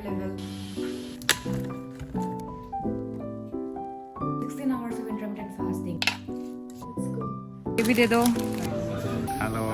higher level. 16 hours of intermittent fasting. Let's go. ये भी दे दो. Hello.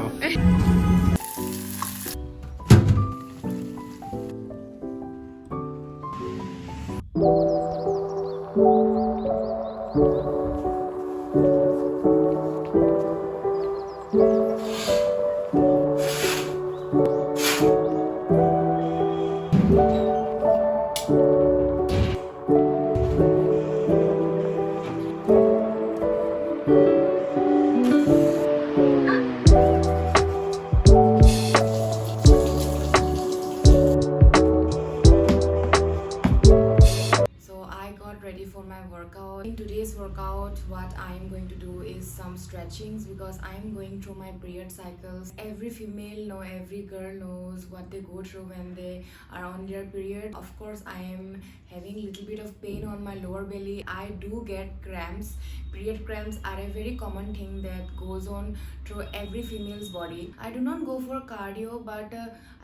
Ready for my workout. In today's workout, what I am going to do is some stretchings because I am going through my period cycles. Every female every girl knows what they go through when they are on their period. Of course, I am having a little bit of pain on my lower belly. I do get cramps. Period cramps are a very common thing that goes on through every female's body. I do not go for cardio, but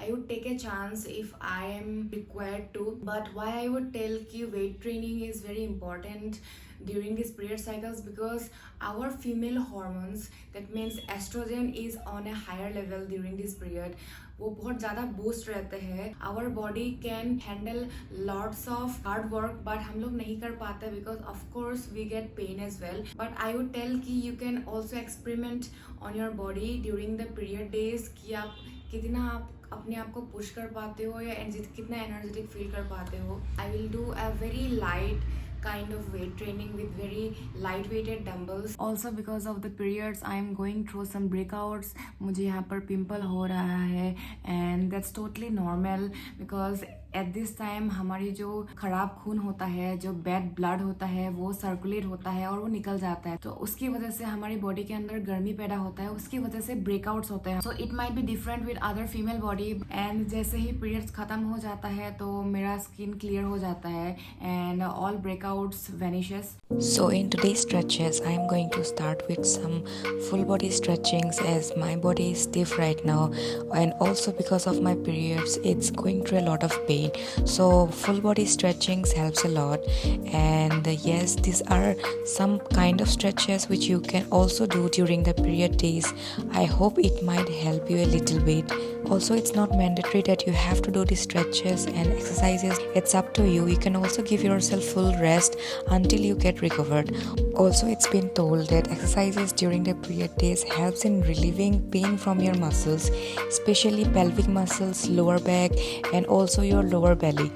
I would take a chance if I am required to. But why I would tell you weight training is very important during these period cycles, because our female hormones, that means estrogen, is on a higher level during this period. वो बहुत ज़्यादा boost रहते हैं. Our body can handle lots of hard work, but हम लोग नहीं कर पाते because of course we get pain as well. But I would tell कि you can also experiment on your body during the period days कि आप कितना आप अपने आप को पुश कर पाते हो या कितना एनर्जेटिक फील कर पाते हो. I will do a very light kind of weight training with very light weighted dumbbells. Also because of the periods I am going through some breakouts. मुझे यहाँ पर पिंपल हो रहा है and that's totally normal because at this time हमारी जो खराब खून होता है, जो बैड ब्लड होता है, वो सर्कुलेट होता है और वो निकल जाता है. तो उसकी वजह से हमारी बॉडी के अंदर गर्मी पैदा होता है, उसकी वजह से ब्रेकआउट्स होते हैं. So it might be different with other female body. And जैसे ही पीरियड्स खत्म हो जाता है तो मेरा स्किन क्लियर हो जाता है and all breakouts vanishes. So in today's stretches, I am going to start with some full body stretchings as my body is stiff right now, and also because of my periods, it's going through a lot of pain. So full body stretchings helps a lot, and yes, these are some kind of stretches which you can also do during the period days. I hope it might help you a little bit. Also, it's not mandatory that you have to do these stretches and exercises. It's up to you. You can also give yourself full rest until you get recovered. Also, it's been told that exercises during the period days helps in relieving pain from your muscles, especially pelvic muscles, lower back, and also your lower belly.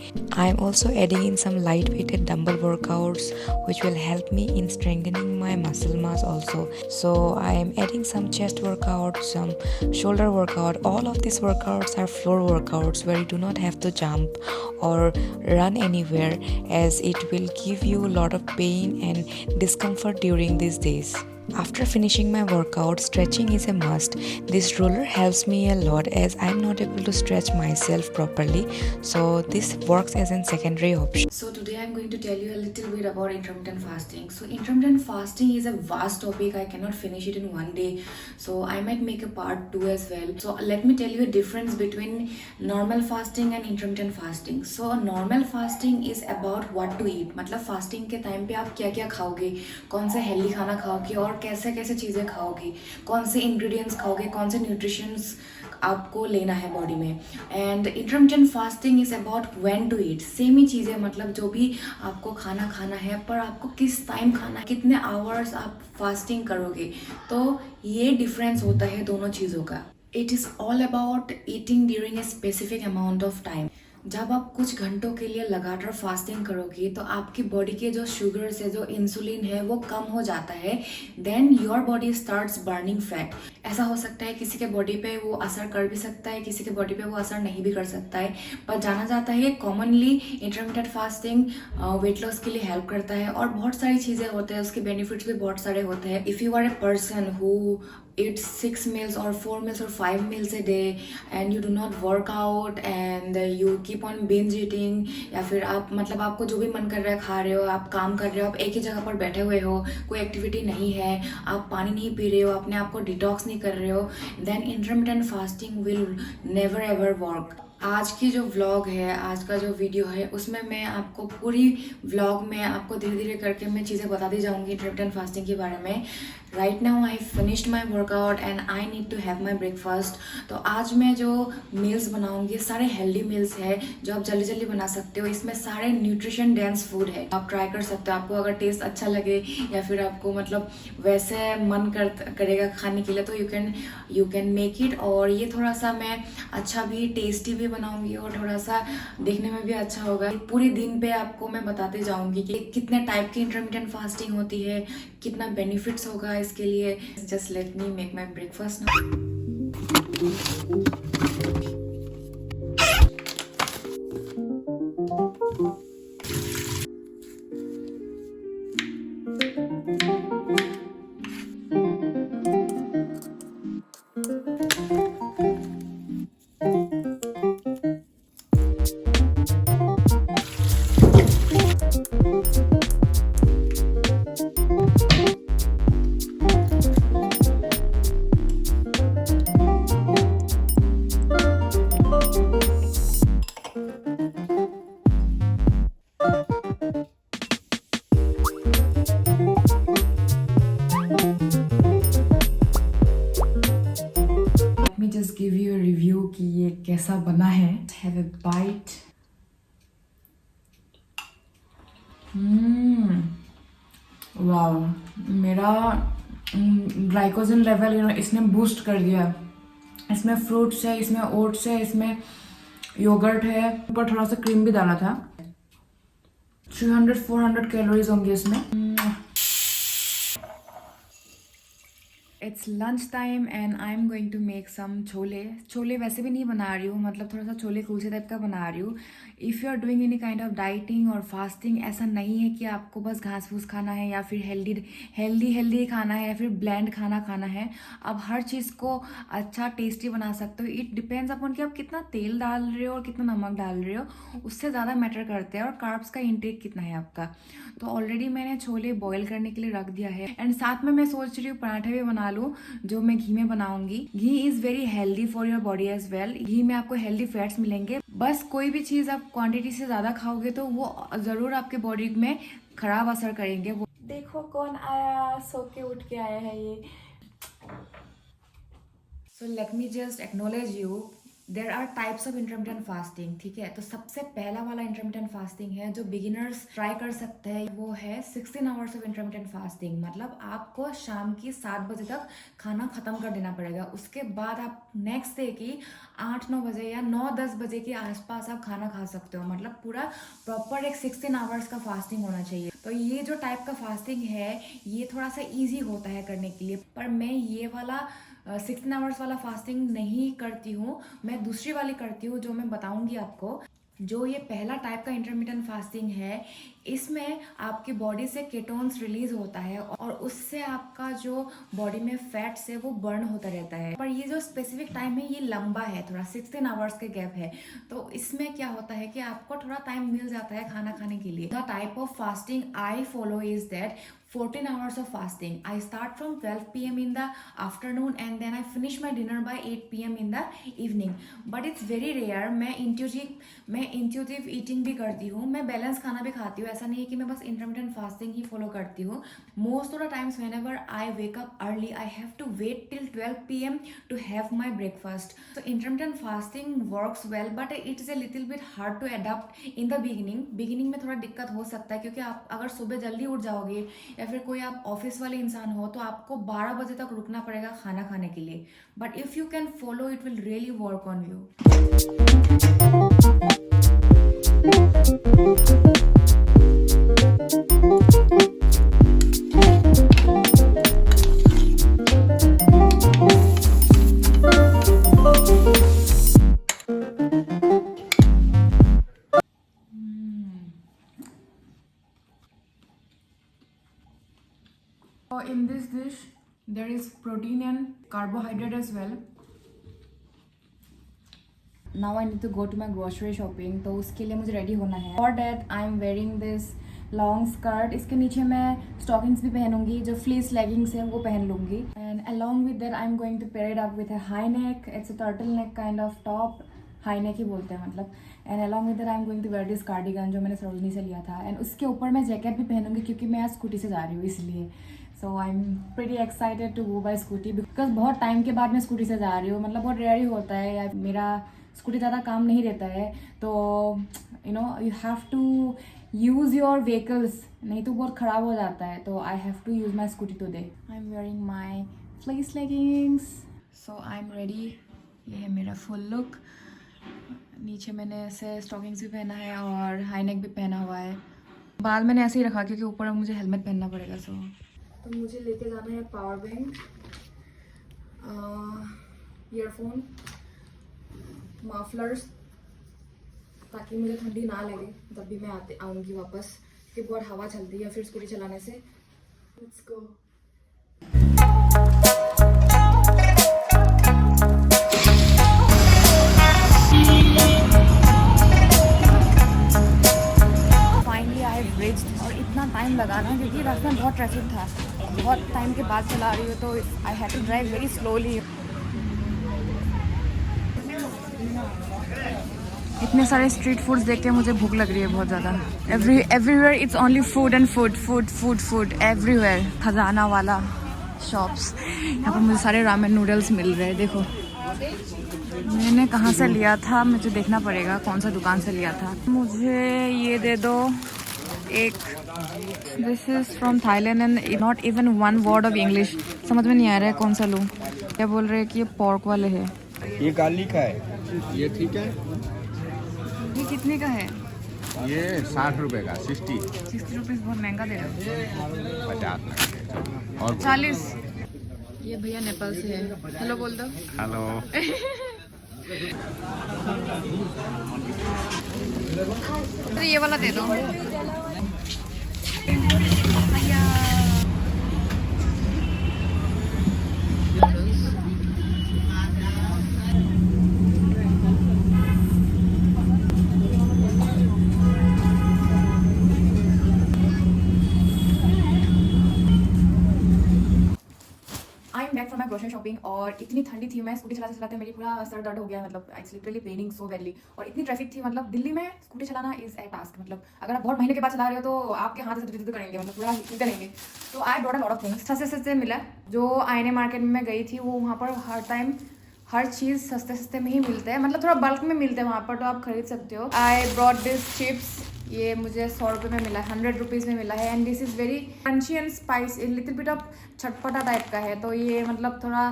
I'm also adding in some light weighted dumbbell workouts which will help me in strengthening my muscle mass also. So I am adding some chest workout, some shoulder workout. All of these workouts are floor workouts where you do not have to jump or run anywhere, as it will give you a lot of pain and discomfort during these days. After finishing my workout, stretching is a must. This roller helps me a lot as I'm not able to stretch myself properly, so this works as a secondary option. So today I'm going to tell you a little bit about intermittent fasting. So intermittent fasting is a vast topic. I cannot finish it in one day, so I might make a part 2 as well. So let me tell you a difference between normal fasting and intermittent fasting. So normal fasting is about what to eat. मतलब fasting के time पे आप क्या क्या खाओगे, कौन सा healthy खाना खाओगे और कैसे कैसे चीज़ें खाओगे, कौन से इंग्रेडिएंट्स खाओगे, कौन से न्यूट्रिशंस आपको लेना है बॉडी में. And intermittent fasting is about when to eat. Same ही चीज़ें, मतलब जो भी आपको खाना खाना है, पर आपको किस टाइम खाना है, कितने आवर्स आप फास्टिंग करोगे. तो ये डिफरेंस होता है दोनों चीज़ों का. It is all about eating during a specific amount of time. जब आप कुछ घंटों के लिए लगातार फास्टिंग करोगे तो आपकी बॉडी के जो शुगर्स है, जो इंसुलिन है, वो कम हो जाता है. Then your body starts burning fat. ऐसा हो सकता है किसी के बॉडी पे वो असर कर भी सकता है, किसी के बॉडी पे वो असर नहीं भी कर सकता है, पर जाना जाता है commonly intermittent fasting weight loss के लिए हेल्प करता है. और बहुत सारी चीज़ें होते हैं, उसके बेनिफिट्स भी बहुत सारे होते हैं. If you are a person who eat 6 meals or 4 meals or 5 meals a day and you do not work out and you keep on binge eating, या फिर आप मतलब आपको जो भी मन कर रहा है खा रहे हो, आप काम कर रहे हो, आप एक ही जगह पर बैठे हुए हो, कोई एक्टिविटी नहीं है, आप पानी नहीं पी रहे हो, अपने आप को डिटॉक्स नहीं कर रहे हो, then intermittent fasting will never ever work. आज की जो व्लॉग है, आज का जो वीडियो है, उसमें मैं आपको पूरी व्लॉग में आपको धीरे धीरे करके मैं चीज़ें बताती जाऊंगी इंटरमिटेंट फास्टिंग के बारे में। Right now I finished my workout and I need to have my breakfast. तो आज मैं जो मील्स बनाऊंगी सारे हेल्दी मील्स है जो आप जल्दी जल्दी बना सकते हो। इसमें सारे न्यूट्रिशन डेंस फूड है, आप ट्राई कर सकते हो। आपको अगर टेस्ट अच्छा लगे या फिर आपको मतलब वैसे मन करेगा खाने के लिए तो यू कैन मेक इट। और ये थोड़ा सा मैं अच्छा भी टेस्टी भी बनाऊंगी और थोड़ा सा देखने में भी अच्छा होगा। पूरे दिन पे आपको मैं बताते जाऊंगी कि कितने टाइप की इंटरमिटेंट फास्टिंग होती है, कितना बेनिफिट्स होगा इसके लिए। Just let me make my breakfast now. Just give you a review कि ये कैसा बना है। Have a bite. वाव, मेरा ग्लाइकोजन लेवल इसने बूस्ट कर दिया है। इसमें फ्रूट्स है, इसमें ओट्स है, इसमें योगर्ट है, ऊपर थोड़ा सा क्रीम भी डाला था। 300-400 कैलोरीज होंगी इसमें। It's lunch time and I am going to make some chole. Chole वैसे भी नहीं बना रही हूँ, मतलब थोड़ा सा छोले कुलचे टाइप का बना रही हूँ। If you are doing any kind of dieting और फास्टिंग, ऐसा नहीं है कि आपको बस घास फूस खाना है या फिर हेल्दी खाना है या फिर ब्लेंड खाना खाना है। आप हर चीज़ को अच्छा टेस्टी बना सकते हो। इट डिपेंड्स अपॉन कि आप कितना तेल डाल रहे हो और कितना नमक डाल रहे हो, उससे ज़्यादा मैटर करते हैं। और कार्ब्स का इंटेक कितना है आपका। तो ऑलरेडी मैंने छोले बॉईल करने के लिए रख दिया है एंड साथ में मैं सोच रही हूँ पराठे भी बना लूँ जो मैं घी में बनाऊंगी। Ghee is very healthy for your body as well. Ghee में आपको हेल्दी फैट्स मिलेंगे। बस कोई भी चीज़ आप क्वांटिटी से ज़्यादा खाओगे तो वो ज़रूर आपके बॉडी में खराब असर करेंगे। वो देखो कौन आया, सो के उठ के आया है ये। So let me just acknowledge you, there are types of intermittent fasting, ठीक है। तो सबसे पहला वाला इंटरमिटेंट फास्टिंग है जो बिगिनर्स ट्राई कर सकते हैं, वो है 16 आवर्स ऑफ इंटरमिटेंट फास्टिंग। मतलब आपको शाम की 7 बजे तक खाना खत्म कर देना पड़ेगा। उसके बाद आप नेक्स्ट डे की 8-9 बजे या 9-10 बजे के आसपास आप खाना खा सकते हो। मतलब पूरा प्रॉपर एक 16 आवर्स का फास्टिंग होना चाहिए। तो ये जो टाइप का फास्टिंग है ये थोड़ा सा ईजी होता है करने के लिए, पर मैं ये वाला 16 आवर्स वाला फास्टिंग नहीं करती हूँ। मैं दूसरी वाली करती हूँ जो मैं बताऊंगी आपको। जो ये पहला टाइप का इंटरमिटेंट फास्टिंग है, इसमें आपकी बॉडी से केटोन्स रिलीज होता है और उससे आपका जो बॉडी में फैट्स है वो बर्न होता रहता है। पर ये जो स्पेसिफिक टाइम है ये लंबा है, थोड़ा 16 आवर्स के गैप है। तो इसमें क्या होता है कि आपको थोड़ा टाइम मिल जाता है खाना खाने के लिए। The type of fasting I follow is that 14 hours of fasting. I start from 12 p.m. in the afternoon and then I finish my dinner by 8 p.m. in the evening. But it's very rare. मैं intuitive eating भी करती हूँ, मैं balance खाना भी खाती हूँ। ऐसा नहीं है कि मैं बस intermittent fasting ही फॉलो करती हूँ। Most of the times whenever I wake up early, I have to wait till 12 p.m. to have my breakfast. So intermittent fasting works well, but it is a little bit hard to adapt in the beginning. Beginning में थोड़ा दिक्कत हो सकता है क्योंकि आप अगर सुबह जल्दी उठ जाओगे या फिर कोई आप ऑफिस वाले इंसान हो तो आपको 12 बजे तक रुकना पड़ेगा खाना खाने के लिए। But if you can follow it will really work on you. In this dish there is protein and carbohydrate as well. Now I need to go to my grocery shopping, तो उसके लिए मुझे रेडी होना है। For that I am wearing this long skirt. इसके नीचे मैं stockings भी पहनूंगी, जो फ्लीस लेगिंग्स है वो पहन लूंगी। And along with that I am going to pair it up with a high neck. It's a turtle neck kind of top high neck ही बोलते हैं मतलब। And along with that I am going to wear this cardigan जो मैंने सरोजनी से लिया था, and उसके ऊपर मैं जैकेट भी पहनूंगी क्योंकि मैं आज स्कूटी से जा रही हूँ इसलिए। So I am pretty excited to go by Scooty because बहुत टाइम के बाद मैं स्कूटी से जा रही हूँ, मतलब बहुत रेयर ही होता है या मेरा स्कूटी ज़्यादा काम नहीं रहता है, तो you have to use your vehicles, नहीं तो बहुत ख़राब हो जाता है, तो I have to use my scooty today. I am wearing my fleece leggings, so I am ready. ये है मेरा फुल लुक। नीचे मैंने ऐसे स्टॉकिंग्स भी पहना है और हाई नेक भी पहना हुआ है। बाल मैंने ऐसे ही रखा क्योंकि ऊपर मुझे हेलमेट पहनना पड़ेगा। सो तो मुझे लेके जाना है पावर बैंक, ईयरफोन, मफलर्स, ताकि मुझे ठंडी ना लगे जब भी मैं आऊँगी वापस, क्योंकि बहुत हवा चलती है फिर स्कूटी चलाने से। Let's go. Finally I have reached, और इतना टाइम लगा ना क्योंकि रास्ते में बहुत ट्रैफिक था, बहुत टाइम के बाद चला रही हूँ तो I have to drive very slowly. इतने सारे स्ट्रीट फूड्स देख के मुझे भूख लग रही है बहुत ज़्यादा। Everywhere it's only food and food food food food everywhere. खजाना वाला शॉप्स, यहाँ पर मुझे सारे रामेन नूडल्स मिल रहे हैं। देखो मैंने कहाँ से लिया था, मुझे देखना पड़ेगा कौन सा दुकान से लिया था। मुझे ये दे दो एक। This is from Thailand and not even one word of English, समझ में नहीं आ रहा है कौन सा लूँ। क्या बोल रहे हैं कि ये पोर्क वाले है। ये गार्लिक का है, ये ठीक है। ये कितने का है? ये 60 रुपए का, 60 रुपीज़ बहुत महंगा दे रहे हो। 50 और 40। ये भैया नेपाल से है। हेलो बोल दो। हेलो। तो ये वाला दे दो। I am back from my grocery shopping, और इतनी ठंडी थी, मैं स्कूटी चलाते चलाते मेरी पूरा सर दर्द हो गया, मतलब it's literally paining so badly. और इतनी ट्रैफिक थी, मतलब दिल्ली में स्कूटी चलाना इज ए टास्क, मतलब अगर आप बहुत महीने के बाद चला रहे हो तो आपके हाथ से दुर्द करेंगे, मतलब पूरा हिल करेंगे। तो I brought a lot of things. सस्ते सस्ते मिला। जो आईने मार्केट में मैं गई थी वो वहाँ पर हर टाइम हर चीज़ सस्ते सस्ते में ही मिलते हैं, मतलब थोड़ा बल्क में मिलते हैं वहाँ पर, तो आप खरीद सकते हो। आई ब्रॉट दिस चिप्स, ये मुझे 100 रुपये में मिला है, 100 रुपीज़ में मिला है, and this is very crunchy and spice, little bit of चटपटा टाइप का है, तो ये मतलब थोड़ा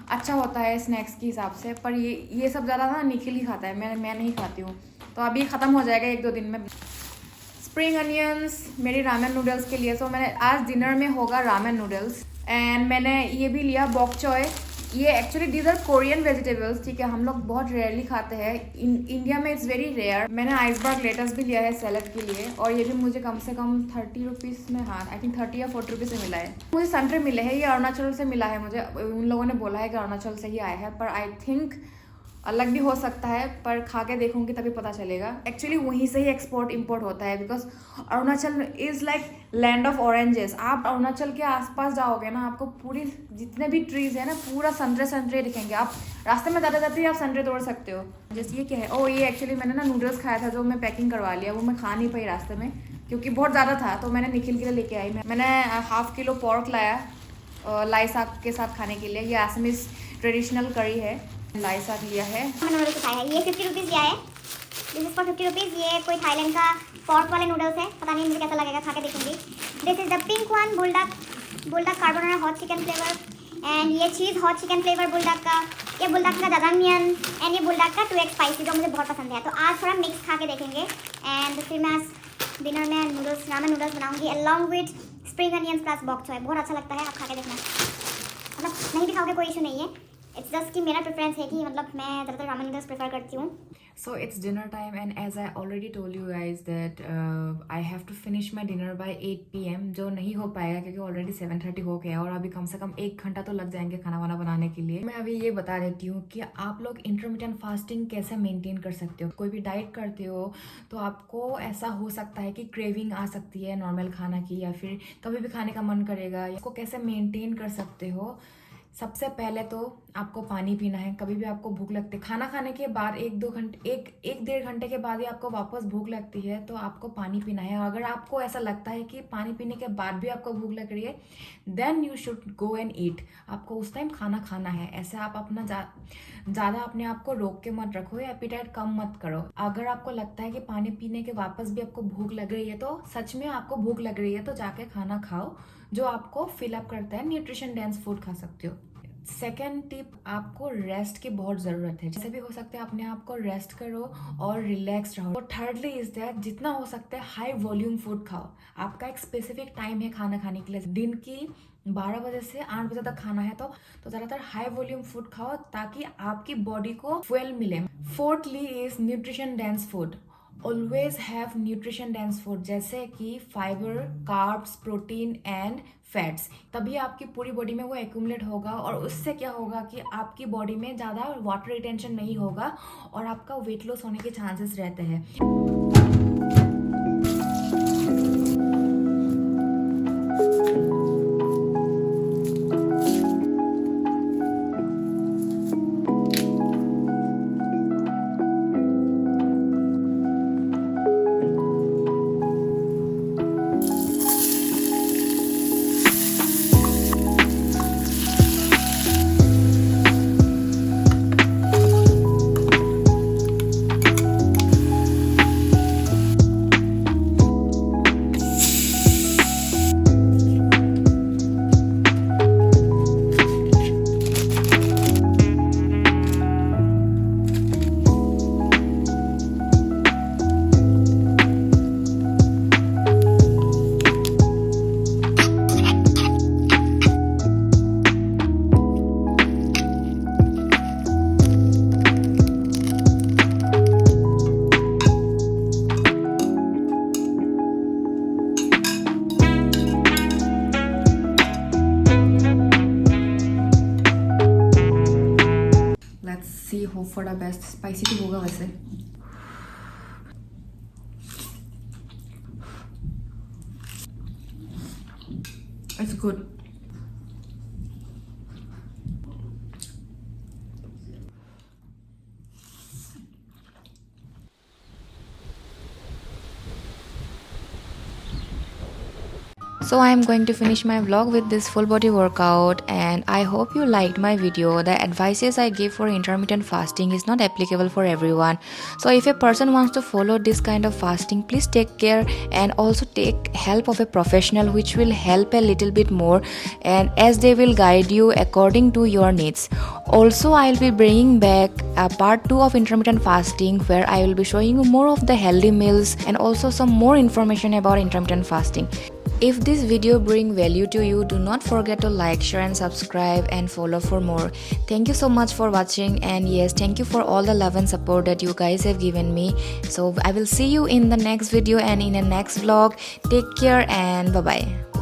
अच्छा होता है स्नैक्स के हिसाब से। पर ये सब ज़्यादा ना निखिल ही खाता है, मैं नहीं खाती हूँ, तो अभी ख़त्म हो जाएगा 1-2 दिन में। स्प्रिंग अनियंस मेरी रामेन नूडल्स के लिए, सो मैंने आज डिनर में होगा रामेन नूडल्स। एंड मैंने ये भी लिया बॉक चॉय। ये actually these are Korean vegetables, ठीक है, हम लोग बहुत रेयरली खाते हैं, इंडिया में इट्स वेरी रेयर। मैंने आइसबर्ग लेटस भी लिया है सैलड के लिए, और ये भी मुझे कम से कम 30 रुपीज़ में, हाँ आई थिंक 30 या 40 रुपीज़ में मिला है। मुझे संतरे मिले हैं, ये अरुणाचल से मिला है मुझे, उन लोगों ने बोला है कि अरुणाचल से ही आया है, पर आई थिंक अलग भी हो सकता है, पर खा के देखूंगी तभी पता चलेगा। एक्चुअली वहीं से ही एक्सपोर्ट इंपोर्ट होता है, because Arunachal is like land of oranges. आप अरुणाचल के आसपास जाओगे ना, आपको पूरी जितने भी ट्रीज है ना, पूरा संतरे संतरे दिखेंगे। आप रास्ते में जाते जाते ही आप संतरे तोड़ सकते हो। जैसे ये क्या है, ओ ये एक्चुअली मैंने ना नूडल्स खाया था जो मैं पैकिंग करवा लिया, वो मैं खा नहीं पाई रास्ते में क्योंकि बहुत ज़्यादा था, तो मैंने निखिल के लिए लेके आई। मैंने ½ किलो पोर्क लाया लाई साग के साथ खाने के लिए। ये असमीज ट्रेडिशनल करी है, लाई साग लिया है। मैंने नूडल्स खाया है, ये 50 रुपीज़ लिया है, दिस इज फॉर 50 रुपीज़। ये कोई थाईलैंड का पोर्क वाले नूडल्स है, पता नहीं मुझे कैसा लगेगा, खा के देखूंगी। This is the pink one, Buldak carbonara hot chicken flavour, and ये cheese hot chicken flavour Buldak का, ये बुलडक का जजामियन, एंड ये बुलडक का 2x स्पाइसी जो मुझे बहुत पसंद है। तो आज थोड़ा मिक्स खा के देखेंगे, एंड फिर मैं आज डिनर में नूडल्स रामेन नूडल्स बनाऊंगी along with spring onions plus bok choy. बहुत अच्छा लगता है, आप खा के देखना, मतलब नहीं भी खाओगे कोई इशू नहीं है, इट्स जस्ट कि मेरा प्रेफरेंस है कि मतलब मैं ज़्यादातर रामेन नूडल्स प्रेफर करती हूँ। So it's dinner time, and as I already told you guys that I have to finish my dinner by 8 PM, जो नहीं हो पाएगा क्योंकि ऑलरेडी 7:30 हो गया, और अभी कम से कम 1 घंटा तो लग जाएंगे खाना वाना बनाने के लिए। मैं अभी ये बता देती हूँ कि आप लोग इंटरमिटेंट फास्टिंग कैसे मेंटेन कर सकते हो। कोई भी डाइट करते हो तो आपको ऐसा हो सकता है कि क्रेविंग आ सकती है नॉर्मल खाना की, या फिर कभी भी खाने का मन करेगा। इसको कैसे मेंटेन कर सकते हो सबसे पहले तो आपको पानी पीना है। कभी भी आपको भूख लगती है, खाना खाने के बाद एक डेढ़ घंटे के बाद ही आपको वापस भूख लगती है, तो आपको पानी पीना है। अगर आपको ऐसा लगता है कि पानी पीने के बाद भी आपको भूख लग रही है, then you should go and eat. आपको उस टाइम खाना खाना है। ऐसे आप अपना ज़्यादा अपने आप को रोक के मत रखो या एपिटाइट कम मत करो। अगर आपको लगता है कि पानी पीने के वापस भी आपको भूख लग रही है, तो सच में आपको भूख लग रही है, तो जाके खाना खाओ जो आपको फिल अप करता है। न्यूट्रिशन डेंस फूड खा सकते हो। सेकेंड टिप, आपको रेस्ट की बहुत ज़रूरत है। जैसे भी हो सकता है अपने आप को रेस्ट करो और रिलैक्स रहो। थर्डली इज दैट जितना हो सकता है हाई वॉल्यूम फूड खाओ। आपका एक स्पेसिफिक टाइम है खाना खाने के लिए, दिन की 12 बजे से 8 बजे तक खाना है, तो ज़्यादातर हाई वॉल्यूम फूड खाओ ताकि आपकी बॉडी को फ्यूल मिले। Fourthly is nutrition dense food. Always have nutrition dense food, जैसे कि fibre, carbs, protein and fats. तभी आपकी पूरी बॉडी में वो एक्यूमुलेट होगा और उससे क्या होगा कि आपकी बॉडी में ज़्यादा वाटर रिटेंशन नहीं होगा और आपका वेट लॉस होने के चांसेस रहते हैं। Hope for the best. Spicy तो होगा वैसे। It's good. So I am going to finish my vlog with this full body workout, and I hope you liked my video. The advices I give for intermittent fasting is not applicable for everyone. So if a person wants to follow this kind of fasting, please take care and also take help of a professional, which will help a little bit more, and as they will guide you according to your needs. Also, I'll be bringing back a part 2 of intermittent fasting, where I will be showing you more of the healthy meals and also some more information about intermittent fasting. If this video bring value to you, do not forget to like, share and subscribe and follow for more. Thank you so much for watching, and yes, thank you for all the love and support that you guys have given me. So I will see you in the next video and in the next vlog. Take care and bye bye.